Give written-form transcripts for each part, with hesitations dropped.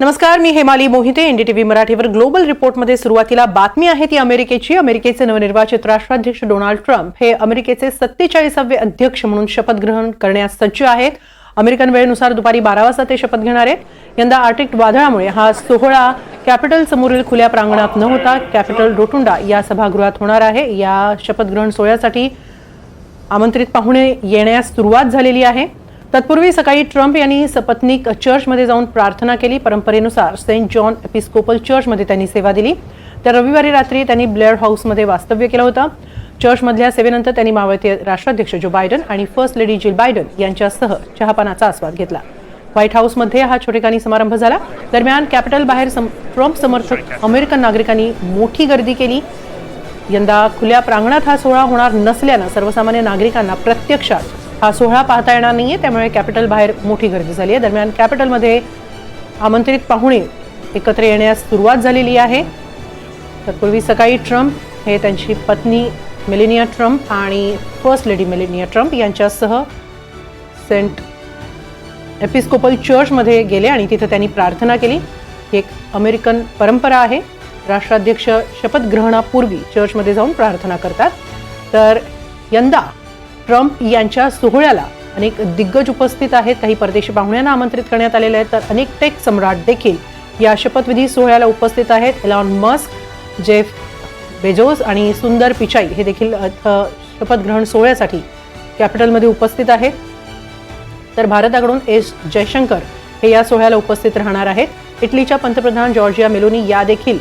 नमस्कार, मी हेमाली मोहिते. एनडीटीव्ही मराठीवर ग्लोबल रिपोर्टमध्ये सुरुवातीला बातमी आहे ती अमेरिकेची. अमेरिकेचे नवनिर्वाचित राष्ट्राध्यक्ष डोनाल्ड ट्रम्प हे अमेरिकेचे 47वे अध्यक्ष म्हणून शपथ ग्रहण करण्यास सज्ज आहेत. अमेरिकन वेळेनुसार दुपारी 12 वाजता ते शपथ घेणार आहेत. यंदा आर्टिक वादळामुळे हा सोहळा कॅपिटल समोरील खुल्या प्रांगणात न होता कॅपिटल रोटुंडा या सभागृहात होणार आहे. या शपथ ग्रहण सोहळ्यासाठी आमंत्रित पाहुणे येण्यास सुरुवात झालेली आहे. तत्पूर्वी सकाळी ट्रम्प यांनी सपत्नीक चर्चमध्ये जाऊन प्रार्थना केली. परंपरेनुसार सेंट जॉन एपिस्कोपल चर्चमध्ये त्यांनी सेवा दिली. तर रविवारी रात्री त्यांनी ब्लेअर हाऊसमध्ये वास्तव्य केलं होतं. चर्चमधल्या सेवेनंतर त्यांनी मावळते राष्ट्राध्यक्ष जो बायडन आणि फर्स्ट लेडी जिल बायडन यांच्यासह चहापानाचा आस्वाद घेतला. व्हाईट हाऊसमध्ये हा छोटेखानी समारंभ झाला. दरम्यान कॅपिटल बाहेर ट्रम्प समर्थक अमेरिकन नागरिकांनी मोठी गर्दी केली. यंदा खुल्या प्रांगणात हा सोहळा होणार नसल्यानं सर्वसामान्य नागरिकांना प्रत्यक्षात हा सोहळा पाहता येणार नाहीये. त्यामुळे कॅपिटल बाहेर मोठी गर्दी झाली आहे. दरम्यान कॅपिटलमध्ये आमंत्रित पाहुणे एकत्र येण्यास सुरुवात झालेली आहे. तत्पूर्वी सकाळी ट्रम्प हे त्यांची पत्नी मेलेनिया ट्रम्प आणि फर्स्ट लेडी मेलेनिया ट्रम्प यांच्यासह सेंट एपिस्कोपल चर्चमध्ये गेले आणि तिथे त्यांनी प्रार्थना केली. एक अमेरिकन परंपरा आहे. राष्ट्राध्यक्ष शपथ ग्रहणापूर्वी चर्चमध्ये जाऊन प्रार्थना करतात. तर यंदा ट्रम्प यांच्या सोहळ्याला अनेक दिग्गज उपस्थित आहेत. काही परदेशी पाहुण्यांना आमंत्रित करण्यात आलेले आहेत. तर अनेक टेक सम्राट देखील या शपथविधी सोहळ्याला उपस्थित आहेत. एलॉन मस्क, जेफ बेजोस आणि सुंदर पिचाई हे देखील शपथ ग्रहण सोहळ्यासाठी कॅपिटलमध्ये उपस्थित आहेत. तर भारताकडून एस जयशंकर हे या सोहळ्याला उपस्थित राहणार आहेत. इटलीच्या पंतप्रधान जॉर्जिया मेलोनी या देखील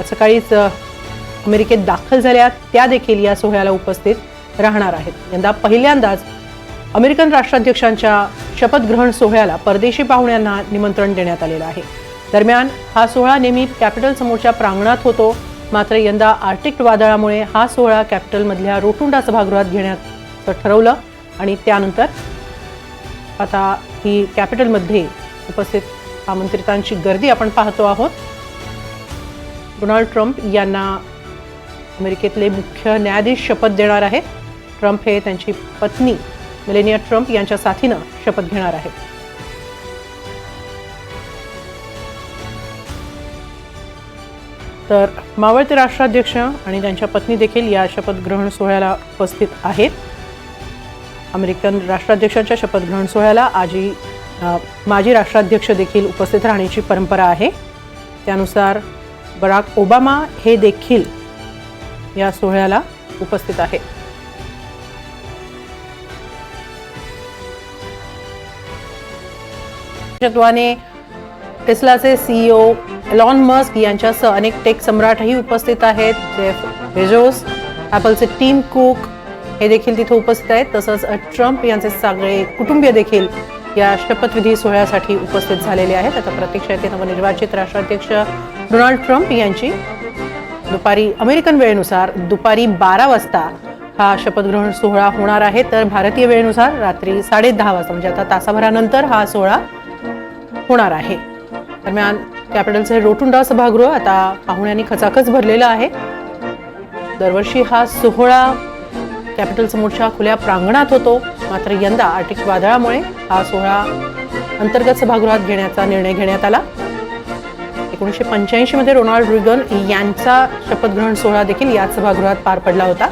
सकाळीच अमेरिकेत दाखल झाल्या. त्या देखील या सोहळ्याला उपस्थित राहणार आहेत. यंदा पहिल्यांदाच अमेरिकन राष्ट्राध्यक्षांच्या शपथ ग्रहण सोहळ्याला परदेशी पाहुण्यांना निमंत्रण देण्यात आलेलं आहे. दरम्यान हा सोहळा नेहमी कॅपिटल समोरच्या प्रांगणात होतो. मात्र यंदा आर्टिक वादळामुळे हा सोहळा कॅपिटलमधल्या रोटुंडा सभागृहात घेण्याचं ठरवलं आणि त्यानंतर आता ही कॅपिटलमध्ये उपस्थित आमंत्रितांची गर्दी आपण पाहतो आहोत. डोनाल्ड ट्रम्प यांना अमेरिकेतले मुख्य न्यायाधीश शपथ देणार आहेत. ट्रम्प हे त्यांची पत्नी मेलेनिया ट्रम्प यांच्या साथीनं शपथ घेणार आहेत. तर मावळते राष्ट्राध्यक्ष आणि त्यांच्या पत्नी देखील या शपथ ग्रहण सोहळ्याला उपस्थित आहेत. अमेरिकन राष्ट्राध्यक्षांच्या शपथ ग्रहण सोहळ्याला माजी राष्ट्राध्यक्ष देखील उपस्थित राहण्याची परंपरा आहे. त्यानुसार बराक ओबामा हे देखील या सोहळ्याला उपस्थित आहेत. टेस्लाचे सीईओ एलॉन मस्क यांच्यासह अनेक टेक सम्राटही उपस्थित आहेत. जेफ बेजोस, ॲपलचे टीम कुक हे देखील तिथे उपस्थित आहेत. तसंच ट्रम्प यांचे सगळे कुटुंबीय देखील या शपथविधी सोहळ्यासाठी उपस्थित झालेले आहेत. आता प्रत्यक्षात नवनिर्वाचित राष्ट्राध्यक्ष डोनाल्ड ट्रम्प यांची दुपारी अमेरिकन वेळेनुसार दुपारी 12 वाजता हा शपथग्रहण सोहळा होणार आहे. तर भारतीय वेळेनुसार रात्री 10:30 वाजता म्हणजे आता तासाभरानंतर हा सोहळा होणार आहे. दरम्यान कॅपिटलचे रोटुंडा सभागृह आता पाहुण्यांनी खचाखच भरलेलं आहे. दरवर्षी हा सोहळा कॅपिटल समोरच्या खुल्या प्रांगणात होतो. मात्र यंदा आर्टिक वादळामुळे हा सोहळा अंतर्गत सभागृहात घेण्याचा निर्णय घेण्यात आला. 1985 मध्ये रोनाल्ड रीगन यांचा शपथग्रहण सोहळा देखील याच सभागृहात पार पडला होता.